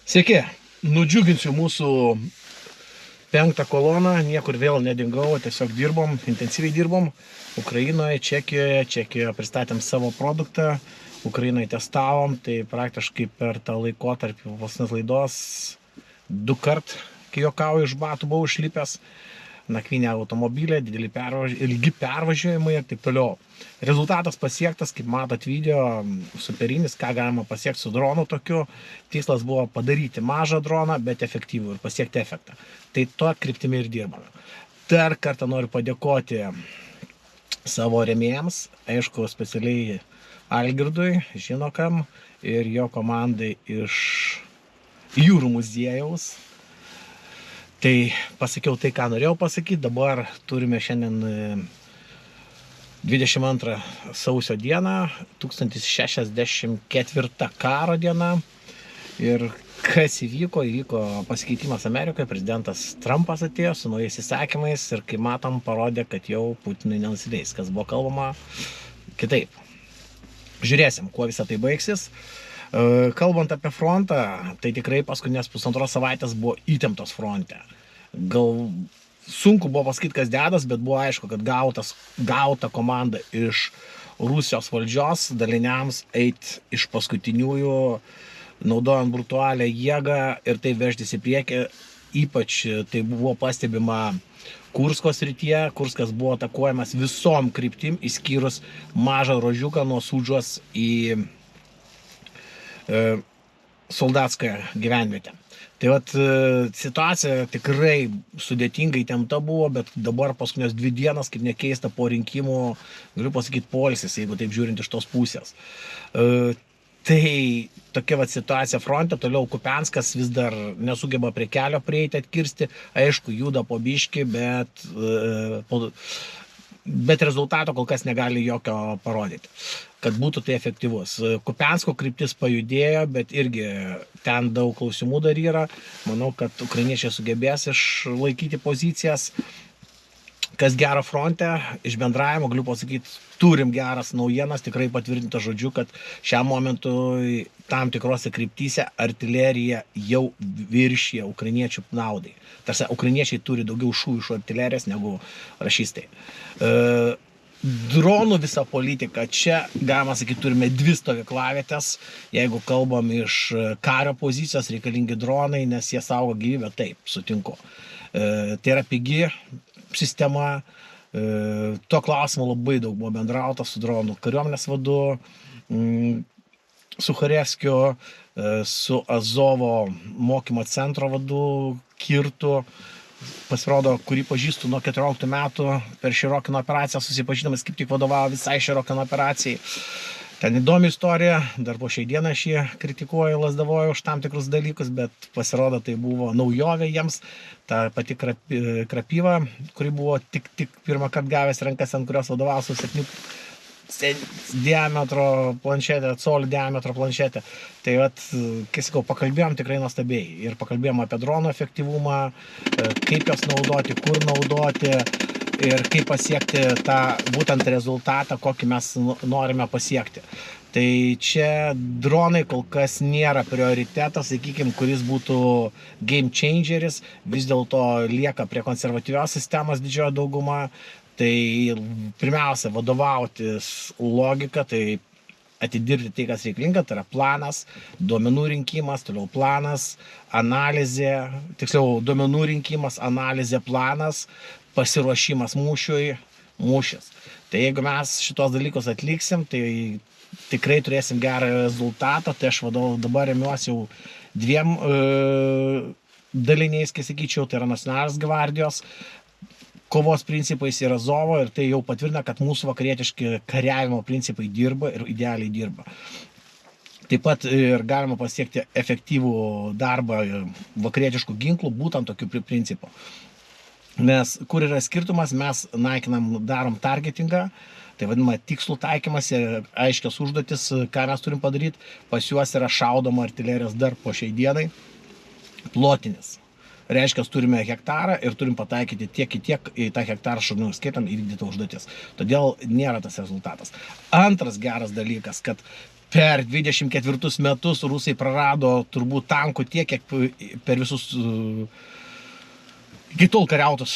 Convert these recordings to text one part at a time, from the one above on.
Sveiki, nudžiuginsiu mūsų 5. koloną, niekur vėl nedingau, tiesiog dirbom, intensyviai dirbom. Ukrainoje, Čekijoje pristatėm savo produktą, Ukrainoje testavom, tai praktiškai per tą laikotarpį paskutinės laidos 2 kart, kai juokauju, iš batų buvau išlipęs. Nakvynė automobilė, ilgi pervažiavimai ir taip toliau. Rezultatas pasiektas, kaip matot video, superinis, ką galima pasiekti su dronu tokiu. Tikslas buvo padaryti mažą droną, bet efektyvų ir pasiekti efektą. Tai to kryptimi ir dirbame. Dar kartą noriu padėkoti savo rėmėjams, aišku, specialiai Algirdui, žino kam, ir jo komandai iš Jūrų muziejaus. Tai pasakiau tai, ką norėjau pasakyti. Dabar turime šiandien 22 sausio dieną, 1064 karo diena. Ir kas įvyko? Įvyko pasikeitimas Amerikoje, prezidentas Trumpas atėjo su naujais įsakymais ir, kaip matom, parodė, kad jau Putinui nenusileis, kas buvo kalbama kitaip. Žiūrėsim, kuo visą tai baigsis. Kalbant apie frontą, tai tikrai paskutinės pusantros savaitės buvo įtemptos fronte. Gal sunku buvo pasakyti, kas dedas, bet buvo aišku, kad gauta komanda iš Rusijos valdžios daliniams eiti iš paskutiniųjų, naudojant brutalią jėgą ir tai vežtis į priekį. Ypač tai buvo pastebima Kursko srityje. Kurskas buvo atakuojamas visom kryptim, išskyrus mažą ruožiuką nuo Sudžos į Soldatskąją gyvenvietę. Tai vat situacija tikrai sudėtingai įtempta buvo, bet dabar paskutinės 2 dienas, kaip nekeista, po rinkimų, galiu pasakyti, poilsis, jeigu taip žiūrint iš tos pusės. Tai tokia vat situacija fronte, toliau Kupianskas vis dar nesugeba prie kelio prieiti, atkirsti, aišku, juda po biškį, bet rezultato kol kas negali jokio parodyti, kad būtų tai efektyvus. Kupiansko kryptis pajudėjo, bet irgi ten daug klausimų dar yra. Manau, kad ukrainiečiai sugebės išlaikyti pozicijas. Kas gero fronte, iš bendravimo galiu pasakyti, turim geras naujienas, tikrai patvirtinta žodžiu, kad šiam momentu tam tikrose kryptyse artilerija jau viršija ukrainiečių naudai. Tarsi ukrainiečiai turi daugiau šūvių iš artilerijos negu rašistai. Dronų visą politiką, čia, galima sakyti, turime 2 stovyklavietės. Jeigu kalbam iš kario pozicijos, reikalingi dronai, nes jie saugo gyvybę, taip, sutinku. Tai yra pigi sistema. To klausimo labai daug buvo bendrauta su dronų kariuomenės vadu, su Charevskiu, su Azovo mokymo centro vadu Kirtu. Pasirodo, kurį pažįstu nuo 14 metų, per Širokino operaciją susipažinamas, kaip tik vadovavo visai Širokino operacijai. Ten įdomi istorija, dar po šiai dieną aš jį kritikuoju, lasdavoju už tam tikrus dalykus, bet pasirodo, tai buvo naujovė jiems. Ta pati krapyva, kuri buvo tik pirmą kartą gavęs rankas, ant kurios vadovavo su 7 diametro planšetė, colių diametro planšetė. Tai vat, kai sakau, pakalbėjom tikrai nuostabiai. Ir pakalbėjom apie dronų efektyvumą, kaip jas naudoti, kur naudoti ir kaip pasiekti tą būtent rezultatą, kokį mes norime pasiekti. Tai čia dronai kol kas nėra prioritetas, sakykime, kuris būtų game changeris, vis dėlto lieka prie konservatyvios sistemos didžioji dauguma. Tai pirmiausia, vadovautis logika, tai atidirbti tai, kas reikalinga, tai yra planas, duomenų rinkimas, toliau planas, analizė, tiksliau duomenų rinkimas, analizė, planas, pasiruošimas mūšiui, mūšis. Tai jeigu mes šitos dalykus atliksim, tai tikrai turėsim gerą rezultatą. Tai aš dabar remiuosi jau 2 daliniais, kai sakyčiau, tai yra Nacionalinės gvardijos kovos principais ir Azovo, ir tai jau patvirtina, kad mūsų vakarietiški kariavimo principai dirba ir idealiai dirba. Taip pat ir galima pasiekti efektyvų darbą vakarietiškų ginklų, būtent tokių principų. Nes kur yra skirtumas, mes darom targetingą, tai vadinama tikslų taikymas ir aiškios užduotis, ką mes turim padaryti. Pas juos yra šaudoma artilerijos dar po šiai dienai, plotinis. Reiškia, turime hektarą ir turim pataikyti tiek į tą hektarą šaudmenų, skaitant įvykdytą užduotis. Todėl nėra tas rezultatas. Antras geras dalykas, kad per 24 metus rusai prarado turbūt tankų tiek, kiek per visus iki tol kariautus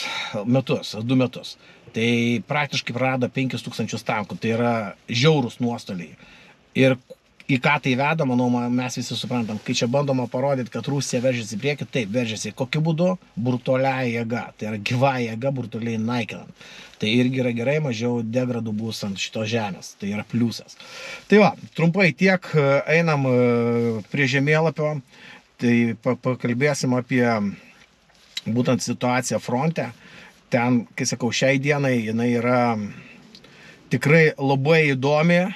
metus, 2 metus. Tai praktiškai prarado 5000 tankų, tai yra žiaurūs nuostoliai. Ir į ką tai veda, manau, mes visi suprantam, kai čia bandoma parodyti, kad Rusija veržiasi į priekį, taip, veržiasi. Kokiu būdu? Brutaliai jėga, tai yra gyva jėga, brutaliai naikinant. Tai irgi yra gerai, mažiau degradų bus ant šitos žemės, tai yra pliusas. Tai va, trumpai tiek, einam prie žemėlapio, tai pakalbėsim apie būtent situaciją fronte. Ten, kai sakau, šiai dienai jinai yra tikrai labai įdomi.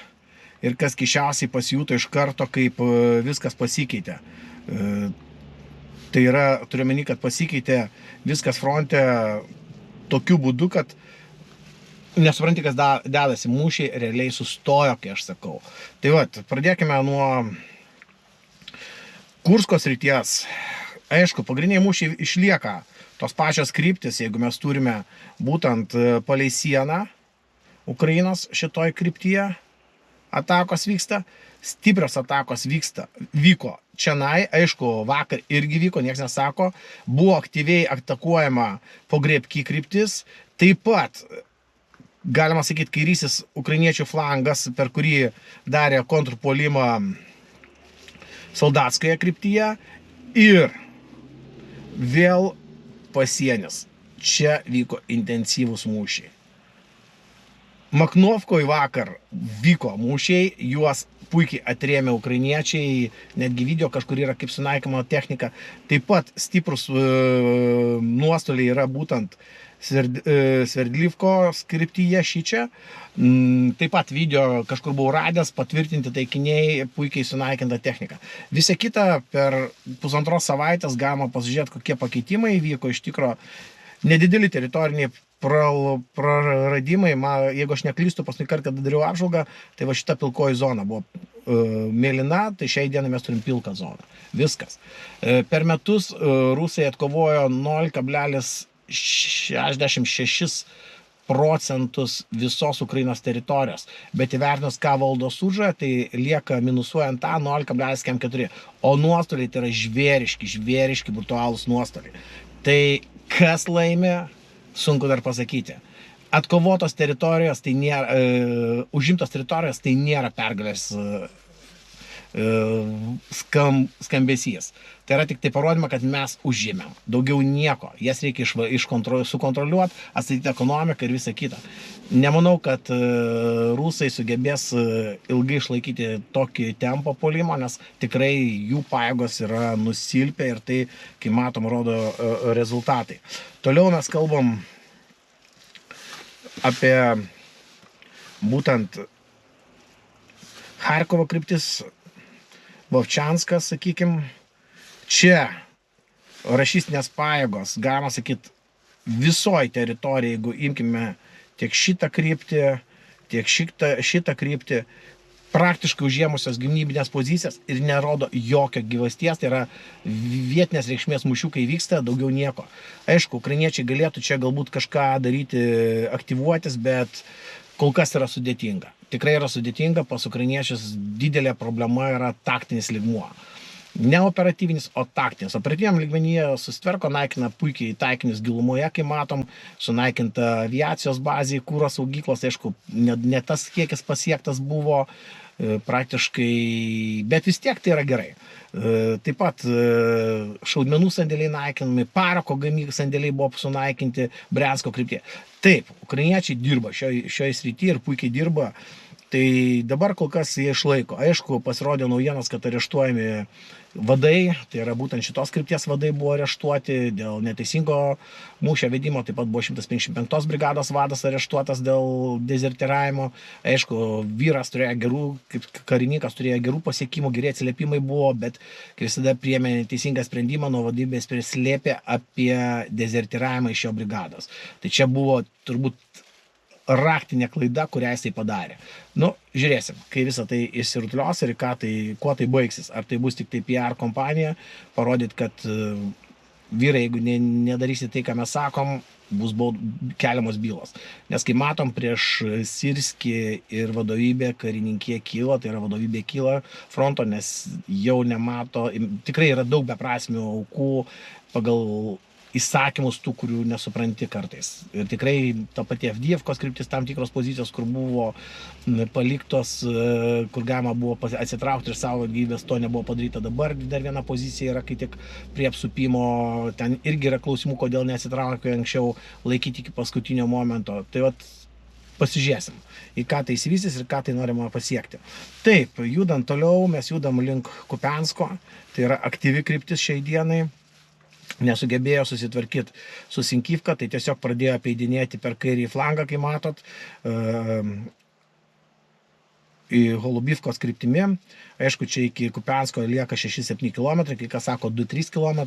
Ir kas keisčiausiai pasijuto iš karto, kaip viskas pasikeitė. Tai yra, turiu omeny, kad pasikeitė viskas fronte tokiu būdu, kad nesupranti, kas dedasi, mūšiai realiai sustojo, kai aš sakau. Tai va, pradėkime nuo Kursko srities. Aišku, pagrindiniai mūšiai išlieka tos pačios kryptis, jeigu mes turime būtent palei sieną Ukrainos šitoj kryptyje. Atakos vyksta, stiprios atakos vyko čionai, aišku, vakar irgi vyko, niekas nesako, buvo aktyviai atakuojama Pogrebki kryptis, taip pat, galima sakyti, kairysis ukrainiečių flangas, per kurį darė kontrpuolimą Soldatskoje kryptyje ir vėl pasienis. Čia vyko intensyvūs mūšiai. Maknovkoje vakar vyko mūšiai, juos puikiai atrėmė ukrainiečiai, netgi video kažkur yra kaip sunaikimo technika. Taip pat stiprus nuostoliai yra būtent Sverdlivko kryptyje šičia. Taip pat video kažkur buvau radęs, patvirtinti taikiniai, puikiai sunaikinta technika. Visa kita per 1,5 savaitės galima pasižiūrėti, kokie pakeitimai vyko iš tikro. Nedideli teritoriniai praradimai, jeigu aš neklystu, paskutinį kartą, kada dariau apžvalgą, tai va šita pilkoji zona buvo mėlyna, tai šiai dienai mes turim pilką zoną. Viskas. Per metus rusai atkovojo 0,66% visos Ukrainos teritorijos, bet įvertinus, ką valdo Suža, tai lieka minusuojant tą 0,4%. O nuostoliai tai yra žvėriški, brutalūs nuostoliai. Tai kas laimė? Sunku dar pasakyti. Atkovotos teritorijos, tai nėra, užimtos teritorijos, tai nėra pergalės skambesys. Tai yra tik tai parodymą, kad mes užėmėm. Daugiau nieko. Jas reikia sukontroliuoti, atstatyti ekonomiką ir visą kitą. Nemanau, kad rusai sugebės ilgai išlaikyti tokį tempą puolimo, nes tikrai jų pajėgos yra nusilpę ir tai, kai matom, rodo rezultatai. Toliau mes kalbam apie būtent Charkovo kryptis, Vovčianskas, sakykim. Čia rašystinės pajėgos, galima sakyti, visoje teritorijoje, jeigu imkime tiek šitą kryptį, tiek šitą kryptį, praktiškai užėmusios gynybinės pozicijas ir nerodo jokio gyvasties, tai yra vietinės reikšmės mūšiukai vyksta, daugiau nieko. Aišku, ukrainiečiai galėtų čia galbūt kažką daryti, aktyvuotis, bet kol kas yra sudėtinga. Tikrai yra sudėtinga, pas ukrainiečius didelė problema yra taktinis lygmuo. Ne operatyvinis, o taktinis. Operatyviniam lygmenyje susitvarko, naikina puikiai taikinius gilumoje, kai matom, sunaikinta aviacijos bazė, kuro saugyklos, aišku, ne tas kiekis pasiektas buvo praktiškai, bet vis tiek tai yra gerai. Taip pat šaudmenų sandėliai naikinami, parako gamyklos sandėliai buvo sunaikinti Briansko kryptyje. Taip, ukrainiečiai dirba šioje srityje ir puikiai dirba. Tai dabar kol kas jie išlaiko. Aišku, pasirodė naujienas, kad areštuojami vadai, tai yra būtent šitos krypties vadai buvo areštuoti dėl neteisingo mūšio vedimo, taip pat buvo 155 brigados vadas areštuotas dėl dezertiravimo. Aišku, vyras turėjo gerų, kaip karininkas turėjo gerų pasiekimų, geri atsiliepimai buvo, bet kai visada priėmė neteisingą sprendimą, nuo vadybės prislėpė apie dezertiravimą iš jo brigados. Tai čia buvo turbūt raktinė klaida, kurią jisai padarė. Nu, žiūrėsim, kai visą tai išsirutulios ir kuo tai baigsis. Ar tai bus tik tai PR kompanija, parodyti, kad vyrai, jeigu nedarysi tai, ką mes sakom, bus keliamos bylos. Nes kai matom prieš Syrskį ir vadovybė karininkė kyla, tai yra vadovybė kyla fronto, nes jau nemato, tikrai yra daug beprasmių aukų pagal įsakymus tų, kurių nesupranti kartais. Ir tikrai ta pati Avdijevkos kryptis, tam tikros pozicijos, kur buvo paliktos, kur galima buvo atsitraukti ir savo gyvybės, to nebuvo padaryta. Dabar dar viena pozicija yra, kai tik prie apsupimo, ten irgi yra klausimų, kodėl neatsitraukė anksčiau, laikyti iki paskutinio momento. Tai vat pasižiūrėsim, į ką tai įsivystys ir ką tai norima pasiekti. Taip, judant toliau, mes judam link Kupiansko, tai yra aktyvi kryptis šiai dienai. Nesugebėjo susitvarkyti su Sinkivka, tai tiesiog pradėjo apeidinėti per kairį flangą, kai matot, į Holubivkos kryptimi. Aišku, čia iki Kupiansko lieka 6-7 km, kai kas sako 2-3 km,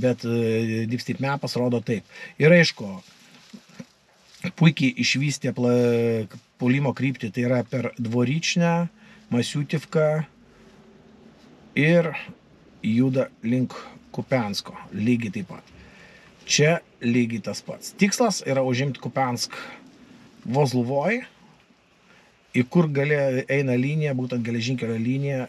bet Deep State Mapas rodo taip. Ir aišku, puikiai išvystė puolimo kryptį, tai yra per Dvoričnę, Masiutivką ir juda link Kupiansko, lygiai taip pat. Čia lygiai tas pats. Tikslas yra užimti Kupiansk Vozluvoj, į kur eina linija, būtent geležinkelio linija,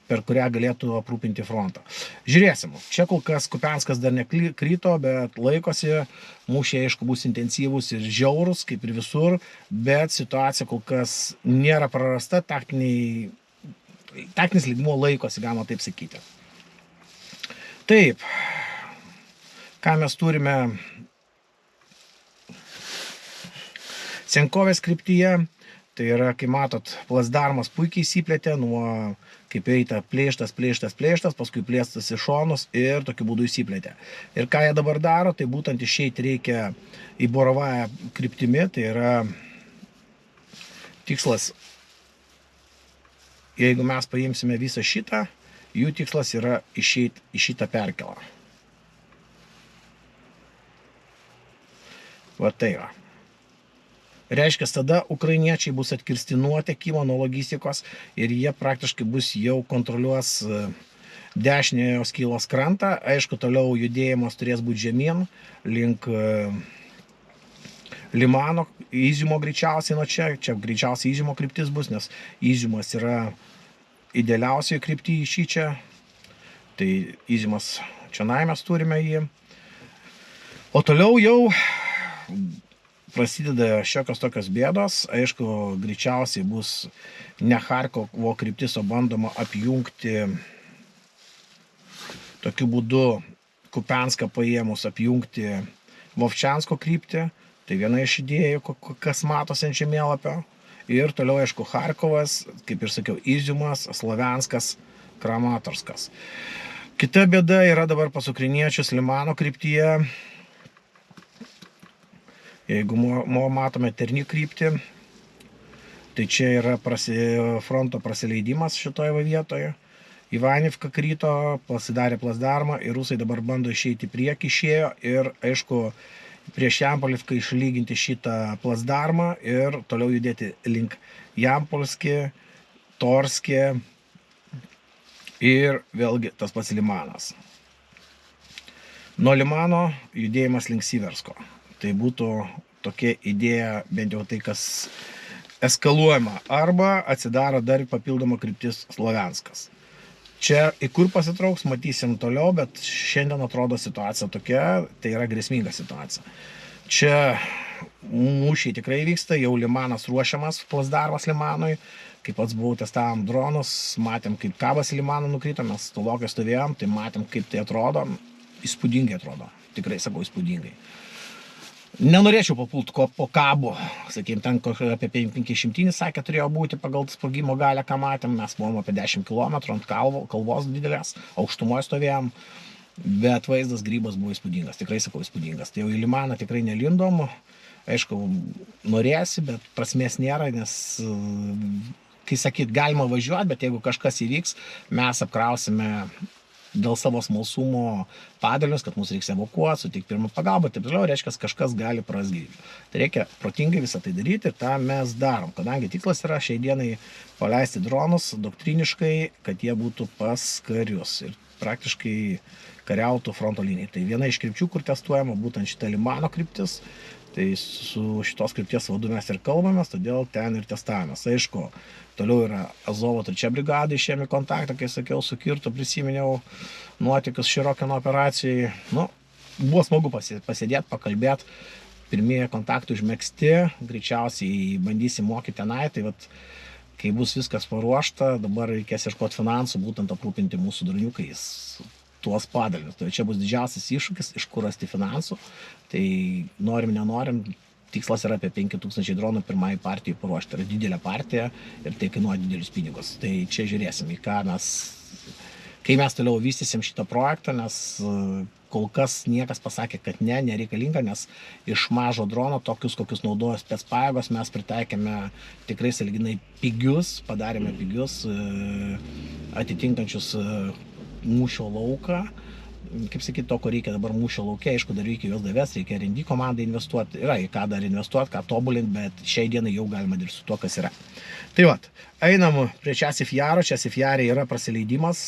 per kurią galėtų aprūpinti frontą. Žiūrėsim, čia kol kas Kupianskas dar nekrito, bet laikosi, mūšiai aišku bus intensyvus ir žiaurus, kaip ir visur, bet situacija kol kas nėra prarasta, taktinis lygmuo laikosi, galima taip sakyti. Taip, ką mes turime Senkovės kryptyje, tai yra, kai matot, plasdarmas puikiai įsiplėtė, nuo kaip eita plėštas, paskui plėstas į šonus ir tokiu būdu įsiplėtė. Ir ką jie dabar daro, tai būtent išeiti reikia į Borovąją kryptimi, tai yra tikslas, jeigu mes paimsime visą šitą, jų tikslas yra išeiti į šitą perkelą. Va tai va. Reiškia, tada ukrainiečiai bus atkirsti nuo tiekimo, nuo logistikos ir jie praktiškai bus jau kontroliuos dešiniojo Skylos krantą. Aišku, toliau judėjimas turės būti žemyn, link Limano, Iziumo greičiausiai nuo čia. Čia greičiausiai Iziumo kryptis bus, nes Iziumas yra idealiausiai kryptį į šį čia. Tai Iziumas čia mes turime jį. O toliau jau prasideda šiokios tokios bėdos. Aišku, greičiausiai bus ne Charkovo kryptis, o bandoma apjungti tokiu būdu Kupianską paėmus, apjungti Vovčiansko kryptį. Tai viena iš idėjų, kas matosi ant žemėlapio. Ir toliau, aišku, Charkovas, kaip ir sakiau, Iziumas, Slavianskas, Kramatorskas. Kita bėda yra dabar pas ukrainiečius Limano kryptyje. Jeigu matome Terni kryptį, tai čia yra fronto praleidimas šitoje vietoje. Ivanivka kryto, pasidarė plasdarmą ir rusai dabar bando išeiti į priekį, išėjo ir, aišku, prieš Jampolivką išlyginti šitą plasdarmą ir toliau judėti link Jampolskį, Torskį ir vėlgi tas pats Limanas. Nuo Limano judėjimas link Siversko. Tai būtų tokia idėja, bent jau tai, kas eskaluojama. Arba atsidaro dar papildoma kryptis Slavianskas. Čia į kur pasitrauks, matysim toliau, bet šiandien atrodo situacija tokia, tai yra grėsminga situacija. Čia mūšiai tikrai vyksta, jau Limanas ruošiamas, plasdarmas Limanui. Kaip pats buvau, testavom dronus, matėm, kaip kabas į Limaną nukrito, mes tolokai stovėjom, tai matėm, kaip tai atrodo. Įspūdingai atrodo, tikrai sakau, įspūdingai. Nenorėčiau papult po kabu, sakym, ten apie 500, sakė, turėjo būti pagal sprogimo galę, ką matėm, mes buvom apie 10 km ant kalvos didelės, aukštumoje stovėjom, bet vaizdas grybas buvo įspūdingas, tikrai sakau įspūdingas. Tai jau į Limaną tikrai nelindom, aišku, norėsi, bet prasmės nėra, nes, kai sakyt, galima važiuoti, bet jeigu kažkas įvyks, mes apkrausime dėl savo smalsumo padalinius, kad mums reiks evakuoti, suteikti pirmą pagalbą, taip toliau, reiškia, kažkas gali prarast gyvybę. Tai reikia protingai visą tai daryti ir tą mes darom, kadangi tikslas yra šiai dienai paleisti dronus doktriniškai, kad jie būtų pas karius. Ir praktiškai kariautų fronto linijai. Tai viena iš krypčių, kur testuojama, būtent šita Limano kryptis. Tai su šitos krypties vadu mes ir kalbamės, todėl ten ir testavomės. Aišku, toliau yra Azovo 3 brigada, išėmė kontaktą, kai sakiau, su Kirtu prisiminiau nuotykius Širokino operacijai. Nu, buvo smagu pasėdėti, pakalbėti, pirmieji kontaktai užmegzti, greičiausiai bandysim mokyti tenai, tai vat, kai bus viskas paruošta, dabar reikės ieškoti finansų, būtent aprūpinti mūsų droniukais tuos padalinius. Tai čia bus didžiausias iššūkis, iš kur rasti finansų. Tai norim, nenorim, tikslas yra apie 5000 dronų pirmai partijai paruošti. Tai yra didelė partija ir tai kainuoja didelius pinigus. Tai čia žiūrėsim, kai mes toliau vystysim šitą projektą, nes kol kas niekas pasakė, kad nereikalinga, nes iš mažo drono, tokius, kokius naudoja specpajėgos, mes pritaikėme tikrai sąlyginai pigius, padarėme pigius, atitinkančius mūšio lauką, kaip sakyti, to, ko reikia dabar mūšio lauke, aišku, dar reikia juos davės, reikia R&D komandai investuoti, yra į ką dar investuoti, ką tobulinti, bet šiai dienai jau galima dirbti su tuo, kas yra. Tai vat, einam prie Časifjaro, Časifjare yra prasileidimas,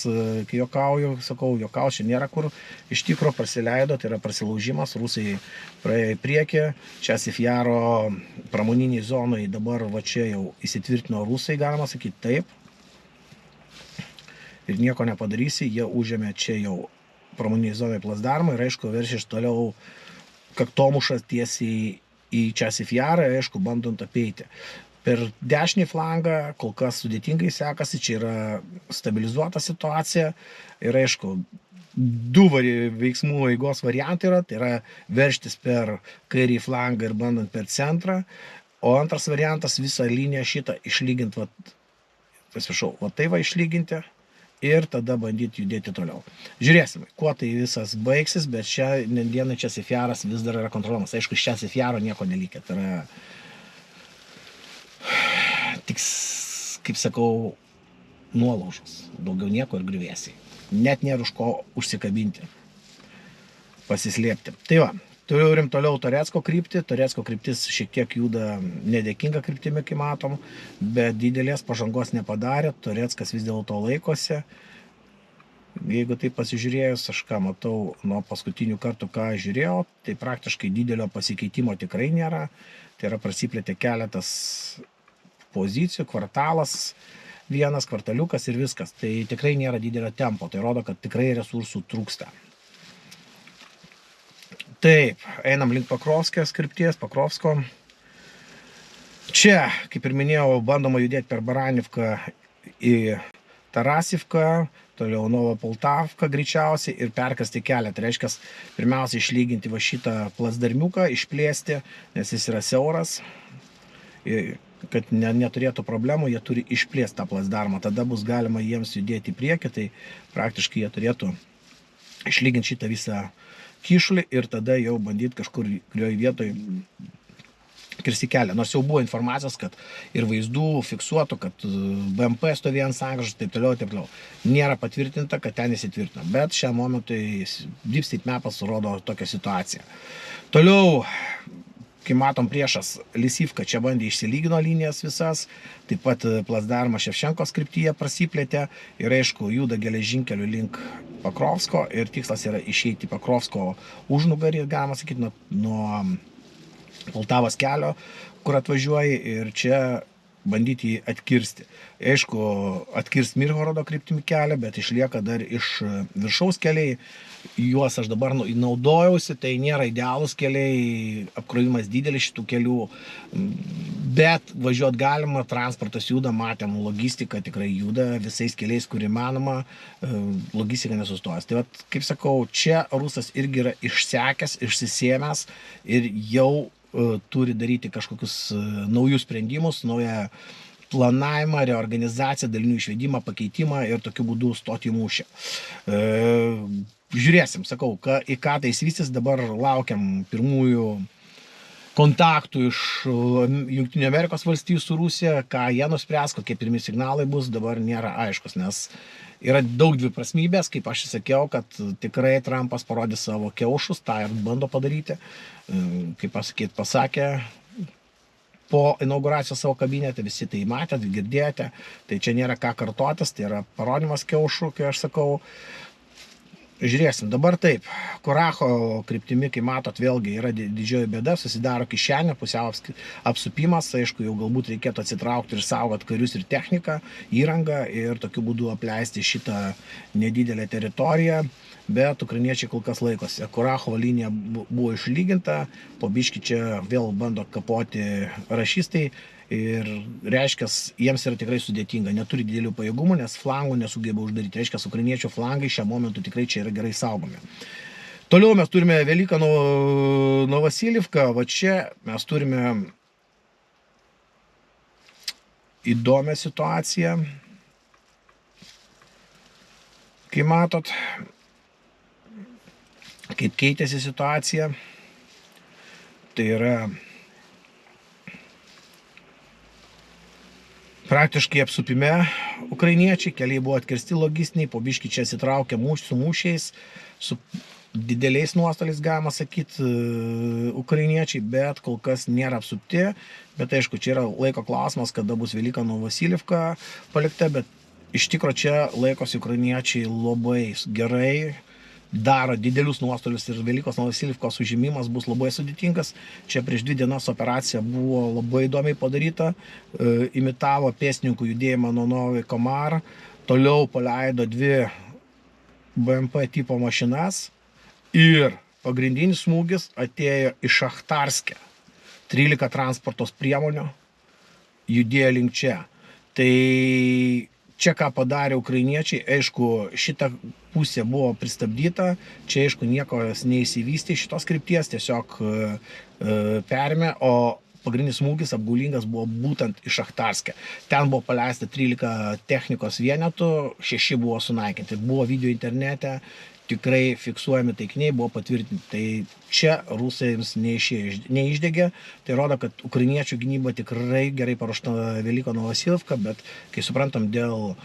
kai juokauju, sakau, juokauju, čia nėra kur, iš tikro prasileido, tai yra prasilaužimas, rusai praėjo į priekį, Časifjaro pramoniniai zonai dabar va čia jau įsitvirtino rusai, galima sakyti taip. Ir nieko nepadarysi, jie užėmė čia jau pramoniniai zonai plasdarmą ir aišku veršia iš toliau kaktomušas tiesiai į Časifjarą, aišku, bandant apeiti. Per dešinį flangą kol kas sudėtingai sekasi, čia yra stabilizuota situacija ir aišku, du veiksmų eigos variantai yra, tai yra verštis per kairį flangą ir bandant per centrą, o antras variantas visą liniją šitą išlyginti, va tai va išlyginti, ir tada bandyti judėti toliau. Žiūrėsim, kuo tai visas baigsis, bet šiandieną Časifjaras vis dar yra kontroliuojamas. Aišku, iš Časifjaro nieko nelikė. Tai yra tik, kaip sakau, nuolaužos. Daugiau nieko ir griuvėsiai. Net nėra už ko užsikabinti, pasislėpti. Tai va, turim toliau Toretsko kryptį. Toretsko kryptis šiek tiek juda nedėkinga kryptimi, kai matom, bet didelės pažangos nepadarė. Toretskas vis dėlto laikosi. Jeigu tai pasižiūrėjus, aš ką matau nuo paskutinių kartų, ką žiūrėjau, tai praktiškai didelio pasikeitimo tikrai nėra. Tai yra prasiplėtė keletas pozicijų, kvartalas, vienas kvartaliukas ir viskas. Tai tikrai nėra didelio tempo. Tai rodo, kad tikrai resursų trūksta. Taip, einam link Pakrovskės krypties, Pakrovsko. Čia, kaip ir minėjau, bandoma judėti per Baranivką į Tarasivką, toliau Novopoltavką greičiausiai ir perkasti kelią. Tai reiškia, pirmiausia išlyginti va šitą plasdarmiuką, išplėsti, nes jis yra siauras. Kad neturėtų problemų, jie turi išplėsti tą plasdarmą. Tada bus galima jiems judėti į priekį, tai praktiškai jie turėtų išlyginti šitą visą kyšulį ir tada jau bandyti kažkur kurioje vietoje kirsti kelią. Nors jau buvo informacijos, kad ir vaizdų fiksuotų, kad BMP stovėjo ant sankryžos, taip toliau. Nėra patvirtinta, kad ten įsitvirtino. Bet šiam momentui Deep State Mapas rodo tokią situaciją. Toliau, kai matom priešas Lisivka, čia bandė išsilygino linijas visas, taip pat plasdarmą Ševčenkos kryptyje prasiplėtė ir aišku, juda geležinkeliu link Pakrovsko ir tikslas yra išeiti Pakrovsko užnugarį, galima sakyti, nuo Poltavos kelio, kur atvažiuoji ir čia bandyti jį atkirsti. Aišku, atkirsti Mirhorodo kryptimi kelią, bet išlieka dar iš viršaus keliai. Juos aš dabar naudojausi, tai nėra idealūs keliai, apkrovimas didelis šitų kelių, bet važiuoti galima, transportas juda, matėm, logistika tikrai juda visais keliais, kur įmanoma, logistika nesustojęs. Tai vat, kaip sakau, čia rusas irgi yra išsekęs, išsisėmęs ir jau turi daryti kažkokius naujus sprendimus, naują planavimą, reorganizaciją, dalinių išvedimą, pakeitimą ir tokiu būdu stoti į mūšį. Žiūrėsim, sakau, į ką tai įsivystys, dabar laukiam pirmųjų kontaktų iš Jungtinių Amerikos valstijų su Rusija, ką jie nuspręs, kokie pirmi signalai bus, dabar nėra aiškus, nes yra daug dviprasmybės, kaip aš sakiau, kad tikrai Trumpas parodė savo kiaušus, tą ir bando padaryti, kaip pasakė, po inauguracijos savo kabinete, visi tai matėt, girdėjote, tai čia nėra ką kartotis, tai yra parodimas kiaušų, kai aš sakau. Žiūrėsim, dabar taip, Kuracho kryptimi, kai matot, vėlgi yra didžioji bėda, susidaro kišenė, pusiau apsupimas, aišku, jau galbūt reikėtų atsitraukti ir saugot karius ir techniką, įrangą ir tokiu būdu apleisti šitą nedidelę teritoriją, bet ukrainiečiai kol kas laikosi. Kuracho linija buvo išlyginta, po biškį čia vėl bando kapoti rašistai. Ir reiškia, jiems yra tikrai sudėtinga, neturi didelių pajėgumų, nes flangų nesugeba uždaryti. Reiškia, ukrainiečių flangai šiam momentu tikrai čia yra gerai saugomi. Toliau mes turime Velyką Novosilivką, va čia mes turime įdomią situaciją. Kai matot, kaip keitėsi situacija, tai yra praktiškai apsupime ukrainiečiai, keliai buvo atkirsti logistiniai, po biškį čia atsitraukė su mūšiais, su dideliais nuostoliais, galima sakyti, ukrainiečiai, bet kol kas nėra apsupti, bet aišku, čia yra laiko klausimas, kada bus Velyka Novosilivka palikta, bet iš tikro čia laikosi ukrainiečiai labai gerai, daro didelius nuostolius ir Velykos Novosilivkos užimimas bus labai sudėtingas. Čia prieš 2 dienas operacija buvo labai įdomiai padaryta, imitavo pėstininkų judėjimą nuo Novy Komar, toliau paleido 2 BMP tipo mašinas ir pagrindinis smūgis atėjo iš Šachtarske. 13 transportos priemonių judėjo link čia. Tai čia ką padarė ukrainiečiai, aišku, šita pusė buvo pristabdyta, čia aišku nieko neįsivystė šitos krypties, tiesiog perėmė, o pagrindinis smūgis apgaulingas buvo būtent iš Šachtarske. Ten buvo paleista 13 technikos vienetų, 6 buvo sunaikinti. Buvo video internete, tikrai fiksuojami taikiniai, buvo patvirtinti. Tai čia rusams neišdegė, tai rodo, kad ukrainiečių gynyba tikrai gerai paruošta Velyko Novosilivka, bet kai suprantam, dėl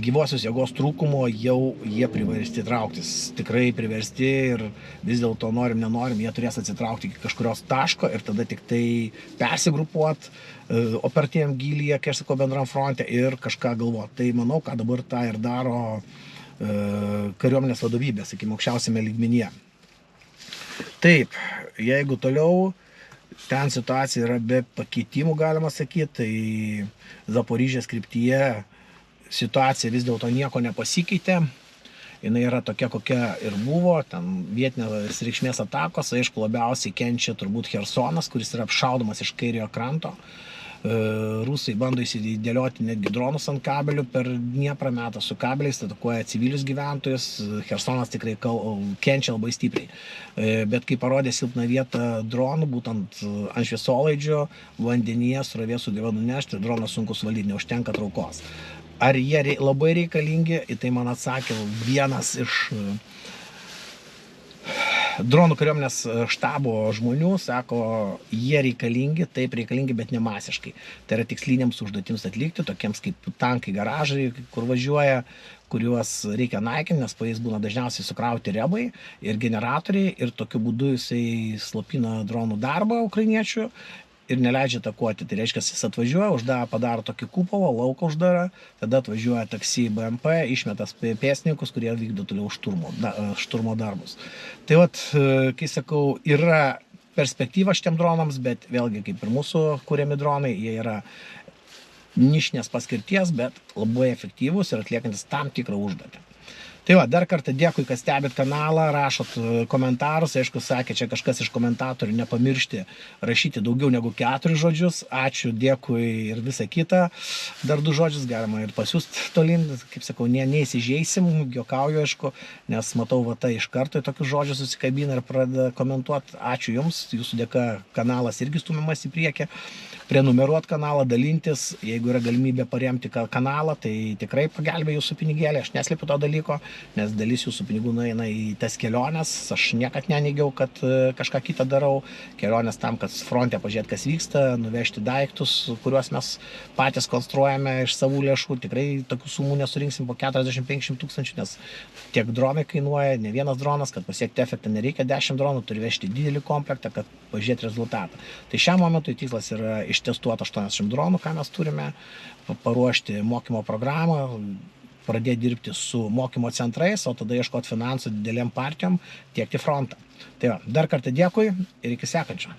gyvosios jėgos trūkumo jau jie priversti trauktis. Tikrai priversti ir vis dėlto norim, nenorim, jie turės atsitraukti iki kažkurios taško ir tada tik tai persigrupuoti operatyviam gylyje, kai aš sakau, bendram fronte ir kažką galvoti. Tai manau, ką dabar tą ir daro kariuomenės vadovybė, sakykime, aukščiausiame lygmenyje. Taip, jeigu toliau, ten situacija yra be pakeitimų, galima sakyti, tai Zaporižės kryptyje situacija vis dėlto nieko nepasikeitė. Jinai yra tokia, kokia ir buvo, ten vietinės reikšmės atakos, aišku, labiausiai kenčia turbūt Chersonas, kuris yra apšaudomas iš kairiojo kranto. Rusai bando įsidėlioti netgi dronus ant kabelių, per Dnieprą metą su kabeliais, atakuoja civilius gyventojus, Chersonas tikrai kenčia labai stipriai. Bet kai parodė silpną vietą dronų, būtent ant šviesolaidžio, vandenyje srovė sugeba nunešti, dronas sunku suvaldyti, neužtenka traukos. Ar jie labai reikalingi, į tai man atsakė vienas iš dronų kariuomenės štabo žmonių, sako, jie reikalingi, taip reikalingi, bet ne masiškai. Tai yra tiksliniams užduotims atlikti, tokiems kaip tankai garažai, kur važiuoja, kuriuos reikia naikinti, nes po jais būna dažniausiai sukrauti rebai ir generatoriai ir tokiu būdu jisai slopina dronų darbą ukrainiečių ir neleidžia atakuoti. Tai reiškia, jis atvažiuoja, padaro tokį kupolą, lauką uždara, tada atvažiuoja taksi BMP, išmetas pėstininkus, kurie vykdo toliau šturmo darbus. Tai vat, kai sakau, yra perspektyva šitiem dronams, bet vėlgi, kaip ir mūsų kuriami dronai, jie yra nišinės paskirties, bet labai efektyvūs ir atliekantis tam tikrą užduotį. Tai va, dar kartą dėkui, kad stebit kanalą, rašot komentarus, aišku, sakė čia kažkas iš komentatorių, nepamiršti rašyti daugiau negu 4 žodžius, ačiū, dėkui ir visa kita, dar 2 žodžius galima ir pasiūsti tolin, kaip sakau, neįsižeisim, juokauju, aišku, nes matau, va, tai iš karto į tokius žodžius susikabina ir pradeda komentuoti, ačiū jums, jūsų dėka kanalas irgi stumiamas į priekį, prenumeruot kanalą, dalintis, jeigu yra galimybė paremti kanalą, tai tikrai pagelbė jūsų pinigėlį, aš neslėpiu to dalyko, nes dalis jūsų pinigų nueina į tas keliones, aš niekad neneigiau, kad kažką kitą darau, keliones tam, kad fronte pažiūrėti, kas vyksta, nuvežti daiktus, kuriuos mes patys konstruojame iš savų lėšų, tikrai tokių sumų nesurinksim po 40-50 tūkstančių, nes tiek dronai kainuoja, ne vienas dronas, kad pasiekti efektą nereikia 10 dronų, turi vežti didelį komplektą, kad pažiūrėti rezultatą. Tai šiam momentui tikslas yra ištestuoti 80 dronų, ką mes turime, paruošti mokymo programą, pradėti dirbti su mokymo centrais, o tada ieškoti finansų didelėm partijom, tiekti frontą. Tai va, dar kartą dėkui ir iki sekančio.